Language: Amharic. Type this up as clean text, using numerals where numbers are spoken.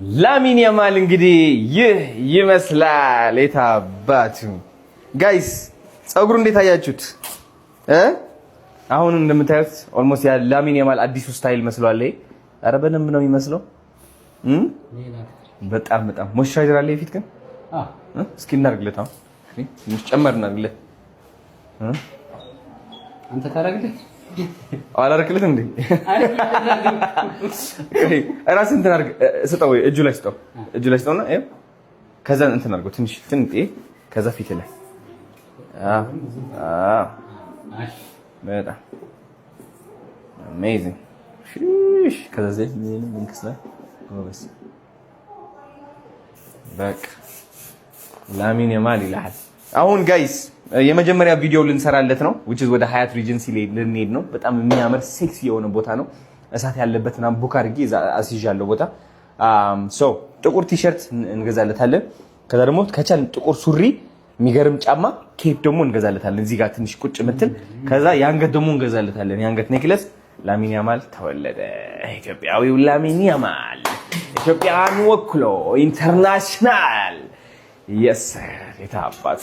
ላሚን ያማል እንግዲህ ይህ ይመስላል። የታባቱ ጋይስ ፀጉሩ እንዴት አያችሁት? አሁን እንደምታዩት ኦልሞስት ያ ላሚን ያማል አዲሱ ስታይል መስሏል። አረ በደንብ ነው የሚመስለው። በጣም ሞይስቸራይዘር አለ የፊት ግን እስኪ እናድርግለት። አሁን ትንሽ ጨመር እናድርግለት። አንተ ታረግለት አላረክለትም እንዴ? እራስህ እንትን አድርግ ስጠው፣ እጁ ላይ ስጠውና ይኸው ከዛ እንትን አድርገው ትንሽ ከዛ ፊት ላይ በጣም አሜዚንግ። ከዛ ዘይት ምንክስ ላይ በቃ ላሚን ያማል ይላል። አሁን ጋይስ የመጀመሪያ ቪዲዮ ልንሰራለት ነው which is ወደ ሀያት ሪጀንሲ ልንሄድ ነው። በጣም የሚያምር ሴክሲ የሆነ ቦታ ነው። እሳት ያለበትና ቡክ አድርጌ አስይዣለሁ ቦታ። ጥቁር ቲሸርት እንገዛለታለን። ከዛ ደግሞ ከቻልን ጥቁር ሱሪ፣ የሚገርም ጫማ፣ ኬፕ ደግሞ እንገዛለታለን። እዚህ ጋር ትንሽ ቁጭ ምትል። ከዛ የአንገት ደግሞ እንገዛለታለን። የአንገት ኔክለስ። ላሚን ያማል ተወለደ። ኢትዮጵያዊው ላሚን ያማል ኢትዮጵያን ወክሎ ኢንተርናሽናል የስ የታባቱ